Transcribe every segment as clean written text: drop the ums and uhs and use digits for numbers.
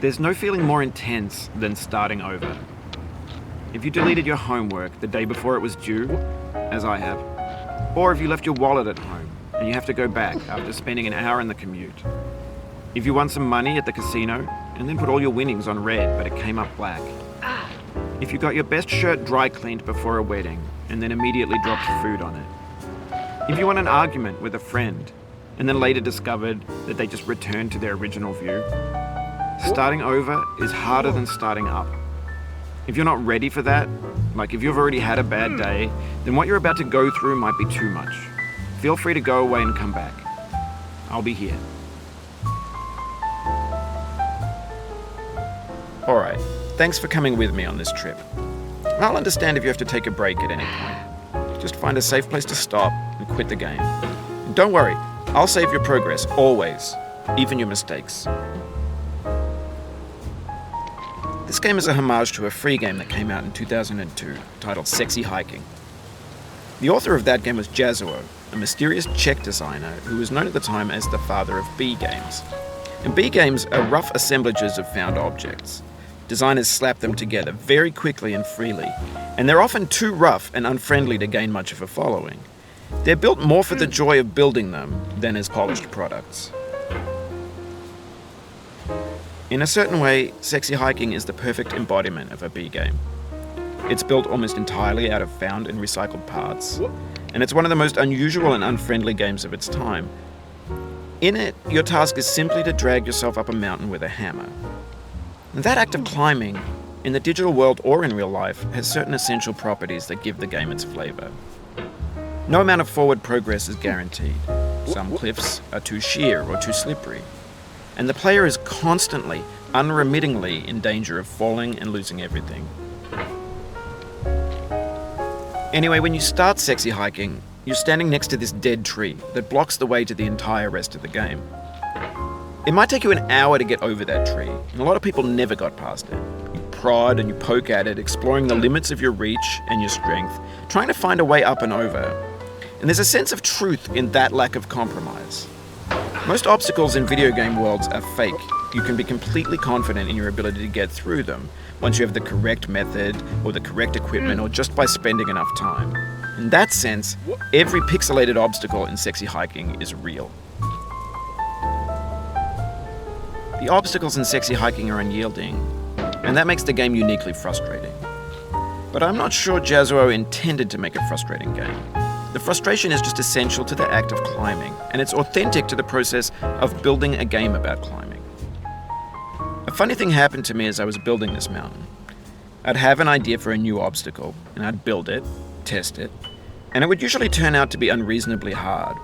There's no feeling more intense than starting over. If you deleted your homework the day before it was due, as I have, or if you left your wallet at home and you have to go back after spending an hour in the commute. If you won some money at the casino and then put all your winnings on red but it came up black. If you got your best shirt dry cleaned before a wedding and then immediately dropped food on it. If you won an argument with a friend and then later discovered that they just returned to their original view. Starting over is harder than starting up. If you're not ready for that, like if you've already had a bad day, then what you're about to go through might be too much. Feel free to go away and come back. I'll be here. Alright, thanks for coming with me on this trip. I'll understand if you have to take a break at any point. Just find a safe place to stop and quit the game. And don't worry, I'll save your progress, always, even your mistakes. This game is a homage to a free game that came out in 2002, titled Sexy Hiking. The author of that game was Jazzuo, a mysterious Czech designer who was known at the time as the father of B games. And B games are rough assemblages of found objects. Designers slap them together very quickly and freely, and they're often too rough and unfriendly to gain much of a following. They're built more for the joy of building them than as polished products. In a certain way, Sexy Hiking is the perfect embodiment of a B game. It's built almost entirely out of found and recycled parts, and it's one of the most unusual and unfriendly games of its time. In it, your task is simply to drag yourself up a mountain with a hammer. And that act of climbing, in the digital world or in real life, has certain essential properties that give the game its flavor. No amount of forward progress is guaranteed. Some cliffs are too sheer or too slippery. And the player is constantly, unremittingly in danger of falling and losing everything. Anyway, when you start Sexy Hiking, you're standing next to this dead tree that blocks the way to the entire rest of the game. It might take you an hour to get over that tree, and a lot of people never got past it. You prod and you poke at it, exploring the limits of your reach and your strength, trying to find a way up and over. And there's a sense of truth in that lack of compromise. Most obstacles in video game worlds are fake. You can be completely confident in your ability to get through them once you have the correct method or the correct equipment or just by spending enough time. In that sense, every pixelated obstacle in Sexy Hiking is real. The obstacles in Sexy Hiking are unyielding, and that makes the game uniquely frustrating. But I'm not sure Jazzuo intended to make a frustrating game. The frustration is just essential to the act of climbing, and it's authentic to the process of building a game about climbing. A funny thing happened to me as I was building this mountain. I'd have an idea for a new obstacle, and I'd build it, test it, and it would usually turn out to be unreasonably hard.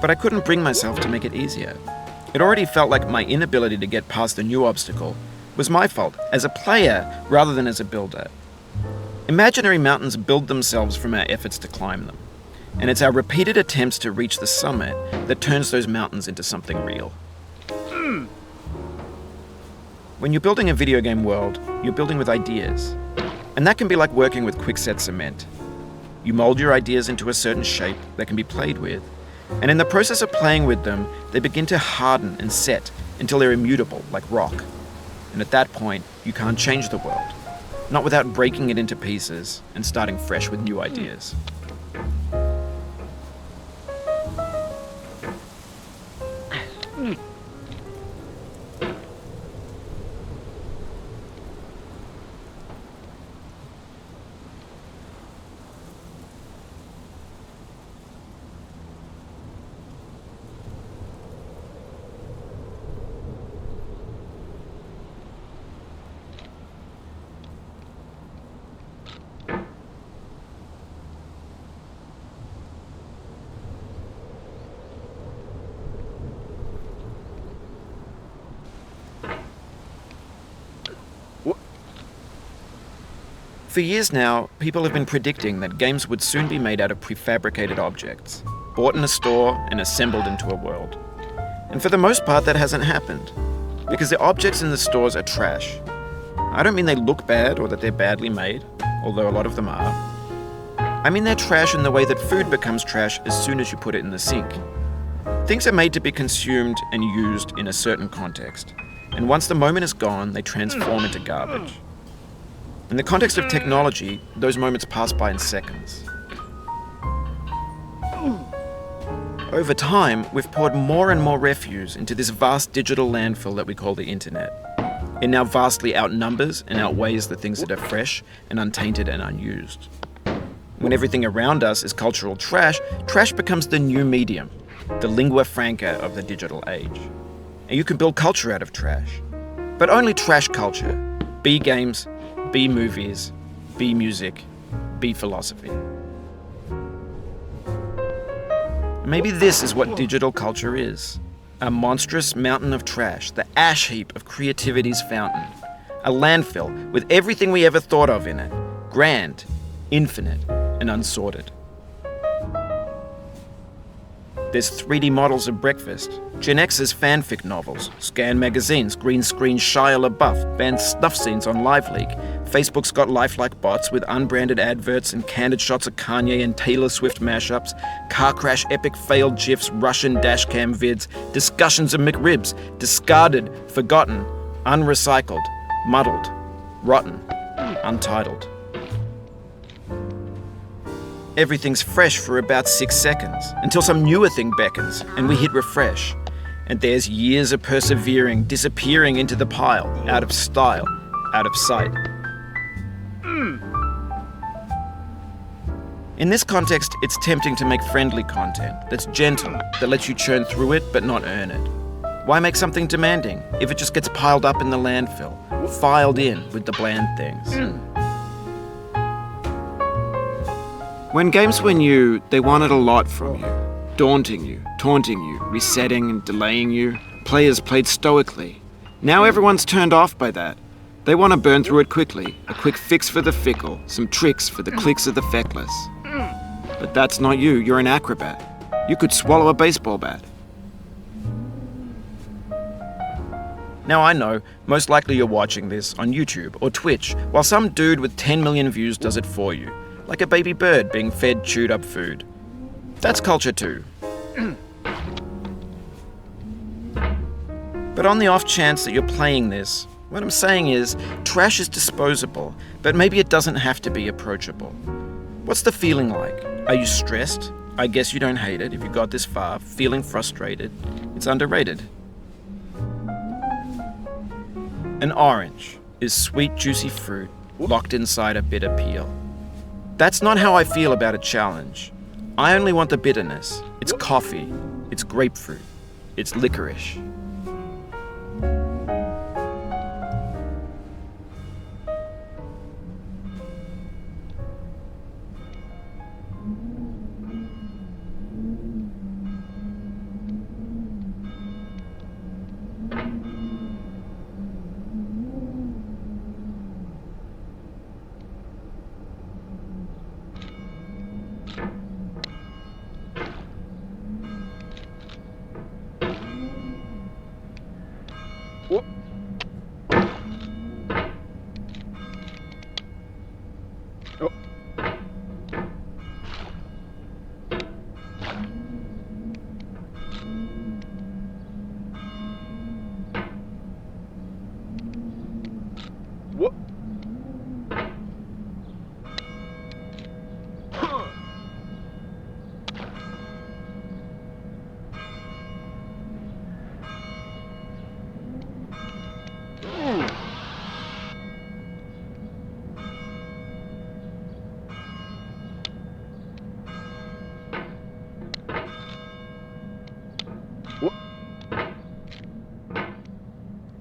But I couldn't bring myself to make it easier. It already felt like my inability to get past the new obstacle was my fault as a player rather than as a builder. Imaginary mountains build themselves from our efforts to climb them, and it's our repeated attempts to reach the summit that turns those mountains into something real. When you're building a video game world, you're building with ideas, and that can be like working with quickset cement. You mold your ideas into a certain shape that can be played with, and in the process of playing with them, they begin to harden and set until they're immutable, like rock. And at that point, you can't change the world. Not without breaking it into pieces and starting fresh with new ideas. For years now, people have been predicting that games would soon be made out of prefabricated objects, bought in a store and assembled into a world. And for the most part, that hasn't happened, because the objects in the stores are trash. I don't mean they look bad or that they're badly made, although a lot of them are. I mean they're trash in the way that food becomes trash as soon as you put it in the sink. Things are made to be consumed and used in a certain context, and once the moment is gone, they transform into garbage. In the context of technology, those moments pass by in seconds. Over time, we've poured more and more refuse into this vast digital landfill that we call the internet. It now vastly outnumbers and outweighs the things that are fresh and untainted and unused. When everything around us is cultural trash, trash becomes the new medium, the lingua franca of the digital age. And you can build culture out of trash. But only trash culture. Be games, be movies, be music, be philosophy. Maybe this is what digital culture is. A monstrous mountain of trash, the ash heap of creativity's fountain. A landfill with everything we ever thought of in it. Grand, infinite, and unsorted. There's 3D models of breakfast, Gen X's fanfic novels, scan magazines, green screen Shia LaBeouf, banned snuff scenes on LiveLeak. Facebook's got lifelike bots with unbranded adverts and candid shots of Kanye and Taylor Swift mashups, car crash epic failed GIFs, Russian dashcam vids, discussions of McRibs, discarded, forgotten, unrecycled, muddled, rotten, untitled. Everything's fresh for about 6 seconds, until some newer thing beckons, and we hit refresh. And there's years of persevering, disappearing into the pile, out of style, out of sight. In this context, it's tempting to make friendly content that's gentle, that lets you churn through it but not earn it. Why make something demanding if it just gets piled up in the landfill, filed in with the bland things? When games were new, they wanted a lot from you. Daunting you, taunting you, resetting and delaying you. Players played stoically. Now everyone's turned off by that. They want to burn through it quickly. A quick fix for the fickle, some tricks for the clicks of the feckless. But that's not you, you're an acrobat. You could swallow a baseball bat. Now I know, most likely you're watching this on YouTube or Twitch, while some dude with 10 million views does it for you. Like a baby bird being fed chewed up food. That's culture too. But on the off chance that you're playing this, what I'm saying is, trash is disposable, but maybe it doesn't have to be approachable. What's the feeling like? Are you stressed? I guess you don't hate it if you got this far. Feeling frustrated? It's underrated. An orange is sweet, juicy fruit locked inside a bitter peel. That's not how I feel about a challenge. I only want the bitterness. It's coffee. It's grapefruit. It's licorice.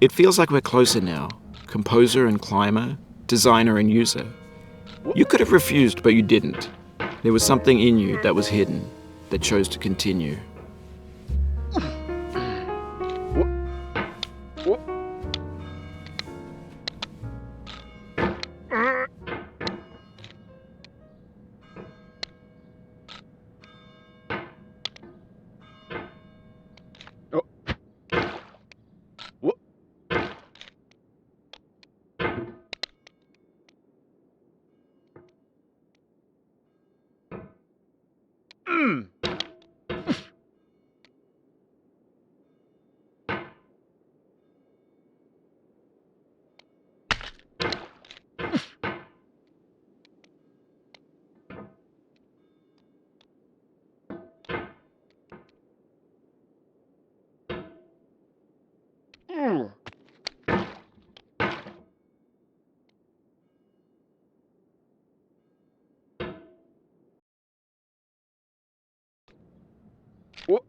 It feels like we're closer now, composer and climber, designer and user. You could have refused, but you didn't. There was something in you that was hidden, that chose to continue. Whoa.